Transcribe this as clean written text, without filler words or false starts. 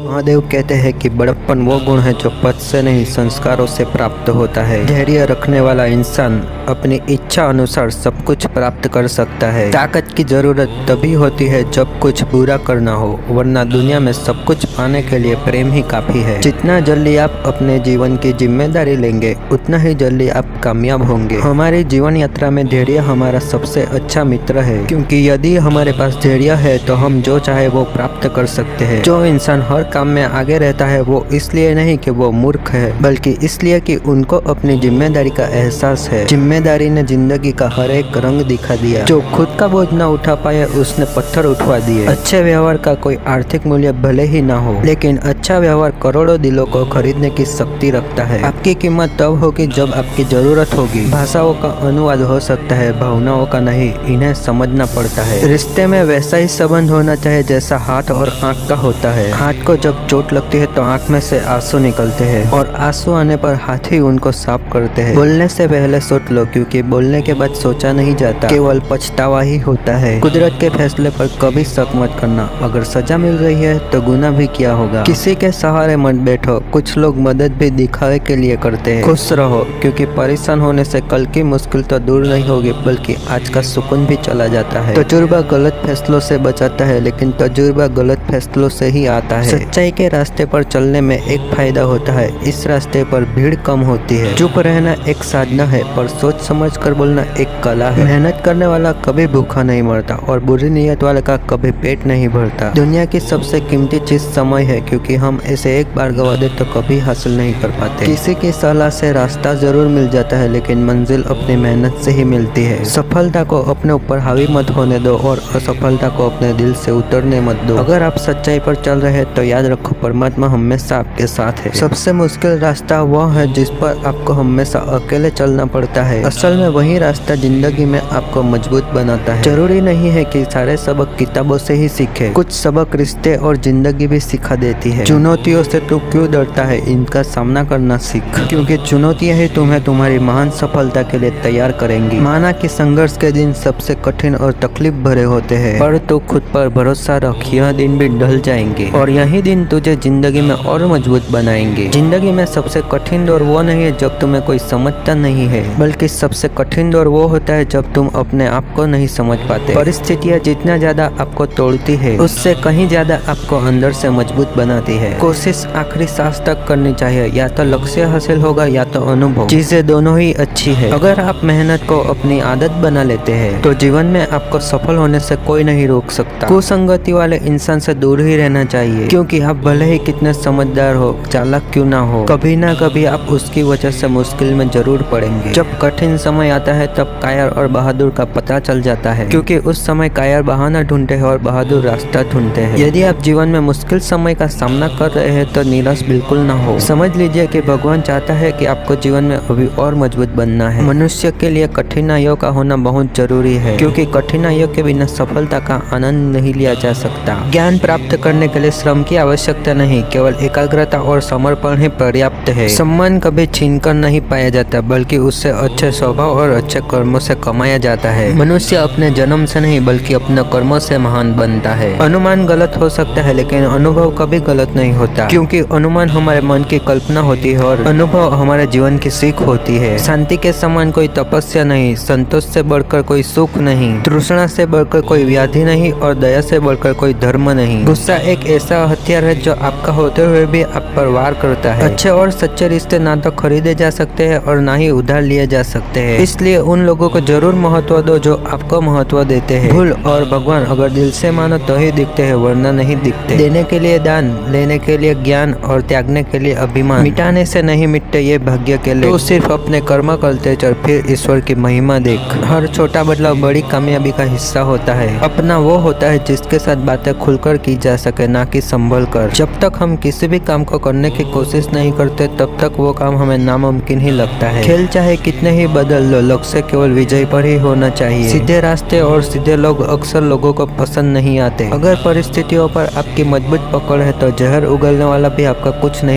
महादेव कहते हैं कि बड़प्पन वो गुण है जो पद से नहीं संस्कारों से प्राप्त होता है। धैर्य रखने वाला इंसान अपनी इच्छा अनुसार सब कुछ प्राप्त कर सकता है। ताकत की जरूरत तभी होती है जब कुछ बुरा करना हो, वरना दुनिया में सब कुछ पाने के लिए प्रेम ही काफी है। जितना जल्दी आप अपने जीवन की जिम्मेदारी लेंगे उतना ही जल्दी आप कामयाब होंगे। हमारी जीवन यात्रा में धैर्य हमारा सबसे अच्छा मित्र है, क्योंकि यदि हमारे पास धैर्य है तो हम जो चाहे वो प्राप्त कर सकते हैं। जो इंसान हर काम में आगे रहता है वो इसलिए नहीं कि वो मूर्ख है, बल्कि इसलिए कि उनको अपनी जिम्मेदारी का एहसास है। जिम्मेदारी ने जिंदगी का हर एक रंग दिखा दिया। जो खुद का बोझ न उठा पाए उसने पत्थर उठवा दिए। अच्छे व्यवहार का कोई आर्थिक मूल्य भले ही ना हो, लेकिन अच्छा व्यवहार करोड़ों दिलों को खरीदने की शक्ति रखता है। आपकी कीमत तब होगी जब आपकी जरूरत होगी। भाषाओं का अनुवाद हो सकता है, भावनाओं का नहीं। इन्हें समझना पड़ता है। रिश्ते में वैसा ही संबंध होना चाहिए जैसा हाथ और आँख का होता है। हाथ को जब चोट लगती है तो आँख में से आंसू निकलते हैं, और आंसू आने पर हाथ ही उनको साफ करते हैं। बोलने से पहले सोच लो, क्योंकि बोलने के बाद सोचा नहीं जाता, केवल पछतावा ही होता है। कुदरत के फैसले पर कभी शक मत करना। अगर सजा मिल रही है तो गुनाह भी किया होगा। किसी के सहारे मत बैठो। कुछ लोग मदद भी दिखावे के लिए करते हैं। खुश रहो, क्योंकि परेशान होने से कल की मुश्किल तो दूर नहीं होगी, बल्कि आज का सुकून भी चला जाता है। तजुर्बा गलत फैसलों से बचाता है, लेकिन तजुर्बा गलत फैसलों से ही आता है। सच्चाई के रास्ते पर चलने में एक फायदा होता है, इस रास्ते पर भीड़ कम होती है। चुप रहना एक साधना है, पर सोच समझ कर बोलना एक कला है। मेहनत करने वाला कभी भूखा नहीं मरता, और बुरी नीयत वाले का कभी पेट नहीं भरता। दुनिया की सबसे कीमती चीज समय है, क्योंकि हम इसे एक बार गवा दे तो कभी हासिल नहीं कर पाते। किसी की सलाह से रास्ता जरूर मिल जाता है, लेकिन मंजिल अपनी मेहनत से ही मिलती है। सफलता को अपने ऊपर हावी मत होने दो, और असफलता को अपने दिल से उतरने मत दो। अगर आप सच्चाई पर चल रहे हैं तो याद रखो, परमात्मा हमेशा आपके साथ है। सबसे मुश्किल रास्ता वह है जिस पर आपको हमेशा अकेले चलना पड़ता है। असल में वही रास्ता जिंदगी में आपको मजबूत बनाता है। जरूरी नहीं है कि सारे सबक किताबों से ही सीखे। कुछ सबक रिश्ते और जिंदगी भी सिखा देती है। चुनौतियों से तू क्यों डरता है, इनका सामना करना सीख, क्योंकि चुनौतियां ही तुम्हें तुम्हारी महान सफलता के लिए तैयार करेंगी। माना कि संघर्ष के दिन सबसे कठिन और तकलीफ भरे होते हैं, पर तू खुद पर भरोसा रख, यह दिन भी ढल जाएंगे, और यही दिन तुझे जिंदगी में और मजबूत बनाएंगे। जिंदगी में सबसे कठिन दौर वो नहीं है जब तुम्हें कोई समझता नहीं है, बल्कि सबसे कठिन दौर वो होता है जब तुम अपने आप को नहीं समझ पाते। परिस्थितियाँ जितना ज्यादा आपको तोड़ती है, उससे कहीं ज्यादा आपको अंदर से मजबूत बनाती है। कोशिश आखिरी सांस तक करनी चाहिए, या तो लक्ष्य हासिल होगा या तो अनुभव। चीजें दोनों ही अच्छी है। अगर आप मेहनत को अपनी आदत बना लेते हैं तो जीवन में आपको सफल होने से कोई नहीं रोक सकता। कुसंगति वाले इंसान से दूर ही रहना चाहिए, क्योंकि आप भले ही कितने समझदार हो, चालाक क्यों ना हो, कभी ना कभी आप उसकी वजह से मुश्किल में जरूर पड़ेंगे। जब कठिन समय आता है तब कायर और बहादुर का पता चल जाता है, क्योंकि उस समय कायर बहाना ढूंढते हैं और बहादुर रास्ता ढूंढते हैं। यदि आप जीवन में मुश्किल समय का सामना कर रहे हैं तो निराश बिल्कुल ना हो। समझ लीजिए कि भगवान चाहता है कि आपको जीवन में अभी और मजबूत बनना है। मनुष्य के लिए कठिनाइयों का होना बहुत जरूरी है, क्योंकि कठिनाइयों के बिना सफलता का आनंद नहीं लिया जा सकता। ज्ञान प्राप्त करने के लिए श्रम की आवश्यकता नहीं, केवल एकाग्रता और समर्पण ही पर्याप्त है। सम्मान कभी छीनकर नहीं पाया जाता, बल्कि उससे अच्छे स्वभाव और अच्छे कर्मों से कमाया जाता है। मनुष्य अपने जन्म से नहीं बल्कि अपने कर्मों से महान बनता है। अनुमान गलत हो सकता है, लेकिन अनुभव कभी गलत नहीं होता, क्योंकि अनुमान हमारे मन की कल्पना होती है और अनुभव हमारे जीवन की सीख होती है। शांति के समान कोई तपस्या नहीं, संतोष से बढ़कर कोई सुख नहीं, तृष्णा से बढ़कर कोई व्याधि नहीं, और दया से बढ़कर कोई धर्म नहीं। गुस्सा एक ऐसा हथियार है जो आपका होते हुए भी आप पर वार करता है। अच्छे और सच्चे रिश्ते ना तो खरीदे जा सकते हैं और ना ही उधार लिए जा सकते हैं, इसलिए उन लोगों को जरूर महत्व दो जो आपको महत्व देते हैं। भूल और भगवान अगर दिल से मानो तो ही दिखते हैं, वरना नहीं दिखते। देने के लिए दान, लेने के लिए ज्ञान, और त्यागने के लिए अभिमान। मिटाने से नहीं मिटते ये भाग्य के लिए। तो सिर्फ अपने कर्म करते चल, फिर ईश्वर की महिमा देख। हर छोटा बदलाव बड़ी कामयाबी का हिस्सा होता है। अपना वो होता है जिसके साथ बातें खुलकर की जा सके, ना कि संभल कर। जब तक हम किसी भी काम को करने की कोशिश नहीं करते तब तक वो काम हमें नामुमकिन ही लगता है। खेल चाहे कितने ही बदल लो, लक्ष्य केवल विजय पर ही होना चाहिए। सीधे रास्ते और सीधे लोग अक्सर लोगों को पसंद नहीं आते। अगर परिस्थितियों पर आपकी मजबूत पकड़ है तो जहर उगलने वाला भी आपका कुछ नहीं